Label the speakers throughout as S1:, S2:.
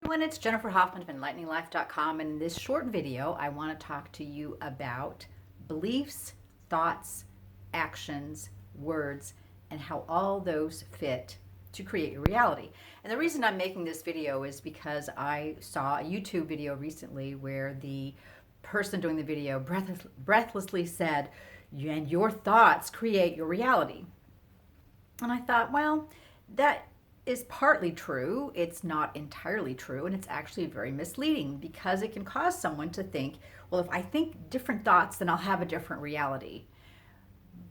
S1: Everyone, it's Jennifer Hoffman of EnlighteningLife.com, and in this short video, I want to talk to you about beliefs, thoughts, actions, words, and how all those fit to create your reality. And the reason I'm making this video is because I saw a YouTube video recently where the person doing the video breathlessly said, "And your thoughts create your reality." And I thought, well, that is partly true. It's not entirely true, and it's actually very misleading because it can cause someone to think, well, if I think different thoughts, then I'll have a different reality.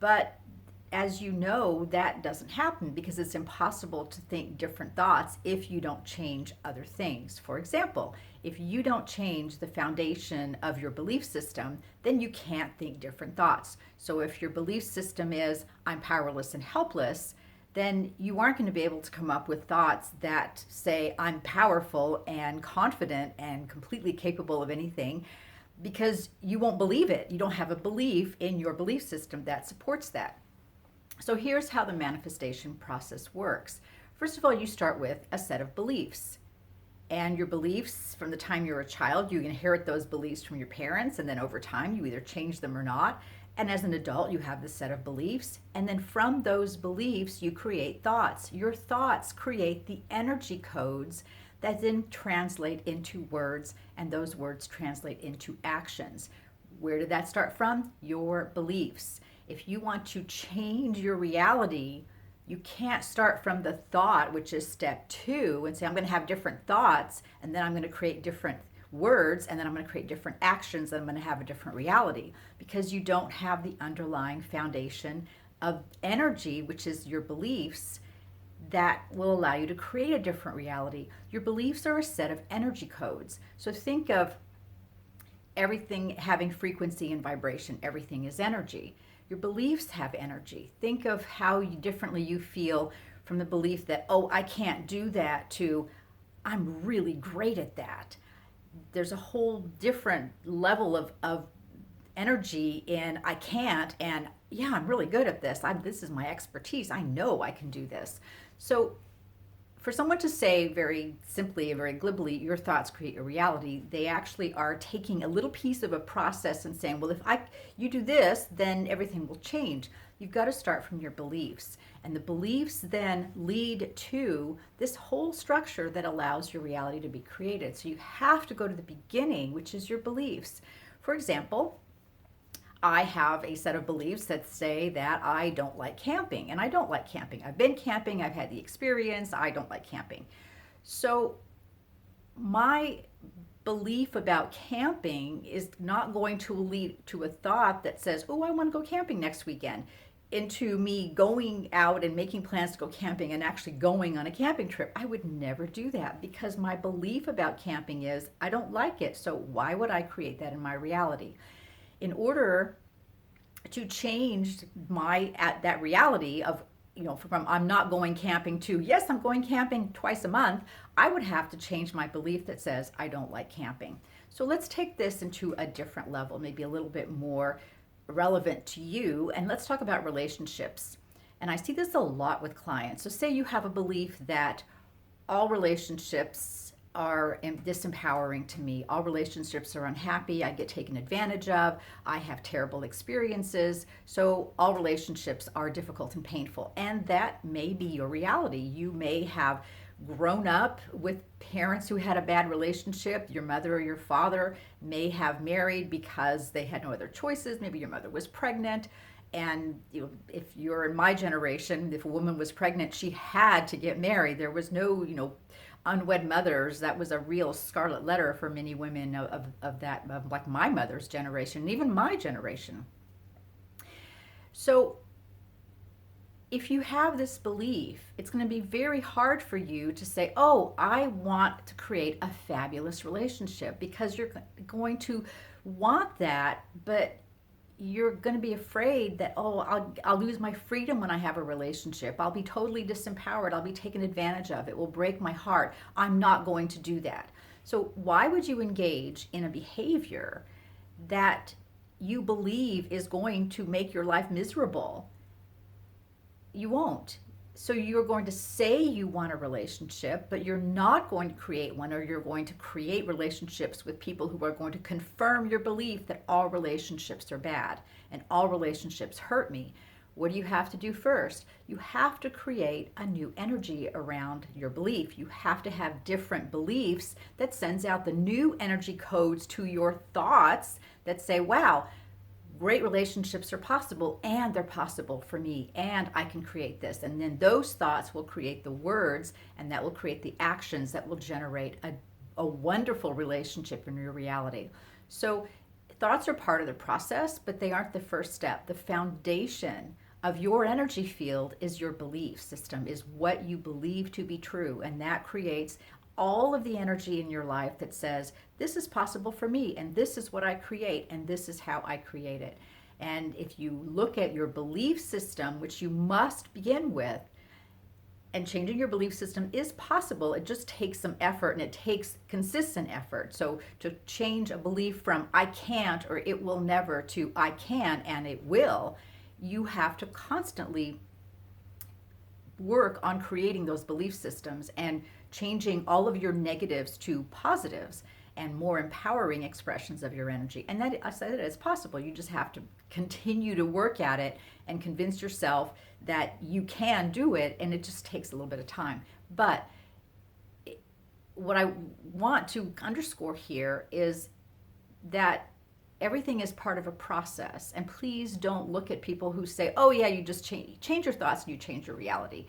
S1: But as you know, that doesn't happen because it's impossible to think different thoughts if you don't change other things. For example, if you don't change the foundation of your belief system, then you can't think different thoughts. So if your belief system is, I'm powerless and helpless, then you aren't going to be able to come up with thoughts that say, I'm powerful and confident and completely capable of anything, because you won't believe it. You don't have a belief in your belief system that supports that. So here's how the manifestation process works. First of all, you start with a set of beliefs. And your beliefs, from the time you're a child, you inherit those beliefs from your parents, and then over time you either change them or not. And as an adult, you have this set of beliefs, and then from those beliefs you create thoughts. Your thoughts create the energy codes that then translate into words, and those words translate into actions. Where did that start from? Your beliefs. If you want to change your reality, you can't start from the thought, which is step 2, and say, I'm going to have different thoughts, and then I'm going to create different words, and then I'm going to create different actions, and I'm going to have a different reality, because you don't have the underlying foundation of energy, which is your beliefs, that will allow you to create a different reality. Your beliefs are a set of energy codes. So think of everything having frequency and vibration. Everything is energy. Your beliefs have energy. Think of how differently you feel from the belief that, oh, I can't do that, to I'm really great at that. There's a whole different level of energy in I can't, and yeah, I'm really good at this. This is my expertise. I know I can do this. So for someone to say very simply and very glibly, your thoughts create your reality, they actually are taking a little piece of a process and saying, well, if you do this, then everything will change. You've got to start from your beliefs. And the beliefs then lead to this whole structure that allows your reality to be created. So you have to go to the beginning, which is your beliefs. For example, I have a set of beliefs that say that I don't like camping, and I don't like camping. I've been camping, I've had the experience, I don't like camping. So my belief about camping is not going to lead to a thought that says, oh, I want to go camping next weekend, into me going out and making plans to go camping and actually going on a camping trip. I would never do that, because my belief about camping is I don't like it. So why would I create that in my reality? In order to change that reality of, from I'm not going camping to yes, I'm going camping twice a month, I would have to change my belief that says I don't like camping. So let's take this into a different level, maybe a little bit more relevant to you, and let's talk about relationships. And I see this a lot with clients. So say you have a belief that all relationships are disempowering to me. All relationships are unhappy. I get taken advantage of. I have terrible experiences. So all relationships are difficult and painful. And that may be your reality. You may have grown up with parents who had a bad relationship. Your mother or your father may have married because they had no other choices. Maybe your mother was pregnant. And if you're in my generation, if a woman was pregnant, she had to get married. There was no, unwed mothers. That was a real scarlet letter for many women of like my mother's generation, and even my generation. So if you have this belief, it's going to be very hard for you to say, oh, I want to create a fabulous relationship, because you're going to want that, but you're going to be afraid that, oh, I'll lose my freedom when I have a relationship. I'll be totally disempowered. I'll be taken advantage of. It will break my heart. I'm not going to do that. So why would you engage in a behavior that you believe is going to make your life miserable? You won't. So you're going to say you want a relationship, but you're not going to create one, or you're going to create relationships with people who are going to confirm your belief that all relationships are bad and all relationships hurt me. What do you have to do first? You have to create a new energy around your belief. You have to have different beliefs that sends out the new energy codes to your thoughts that say, wow, great relationships are possible, and they're possible for me, and I can create this. And then those thoughts will create the words, and that will create the actions that will generate a wonderful relationship in your reality. So thoughts are part of the process, but they aren't the first step. The foundation of your energy field is your belief system, is what you believe to be true, and that creates all of the energy in your life that says, this is possible for me, and this is what I create, and this is how I create it. And if you look at your belief system, which you must begin with, and changing your belief system is possible, it just takes some effort, and it takes consistent effort. So to change a belief from I can't or it will never to I can and it will, you have to constantly work on creating those belief systems and changing all of your negatives to positives and more empowering expressions of your energy. And that, I said, it is possible. You just have to continue to work at it and convince yourself that you can do it, and it just takes a little bit of time. But what I want to underscore here is that everything is part of a process. And please don't look at people who say, oh yeah, you just change your thoughts and you change your reality.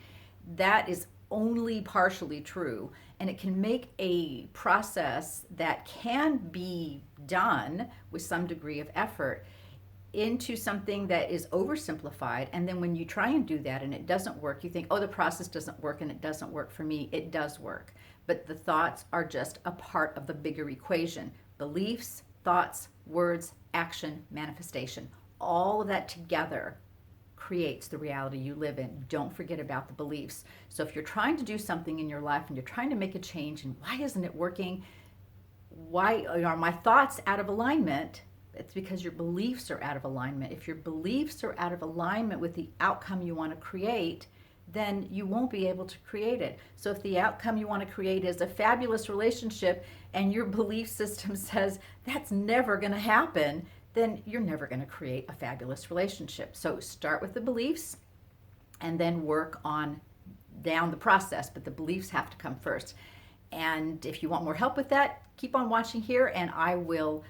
S1: That is only partially true, and it can make a process that can be done with some degree of effort into something that is oversimplified. And then when you try and do that and it doesn't work, you think, oh, the process doesn't work and it doesn't work for me. It does work, but the thoughts are just a part of the bigger equation. Beliefs, thoughts, words, action, manifestation, all of that together creates the reality you live in. Don't forget about the beliefs. So if you're trying to do something in your life and you're trying to make a change, and why isn't it working? Why are my thoughts out of alignment? It's because your beliefs are out of alignment. If your beliefs are out of alignment with the outcome you want to create, then you won't be able to create it. So if the outcome you want to create is a fabulous relationship and your belief system says that's never going to happen, then you're never going to create a fabulous relationship. So start with the beliefs and then work on down the process, but the beliefs have to come first. And if you want more help with that, keep on watching here, and I will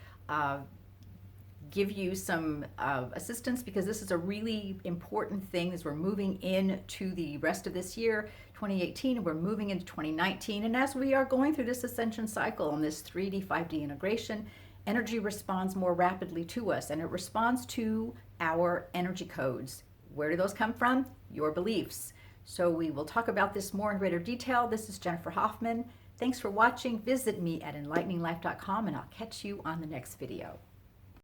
S1: give you some assistance, because this is a really important thing as we're moving into the rest of this year, 2018, and we're moving into 2019. And as we are going through this ascension cycle on this 3D, 5D integration, energy responds more rapidly to us, and it responds to our energy codes. Where do those come from? Your beliefs. So we will talk about this more in greater detail. This is Jennifer Hoffman. Thanks for watching. Visit me at enlighteninglife.com, and I'll catch you on the next video.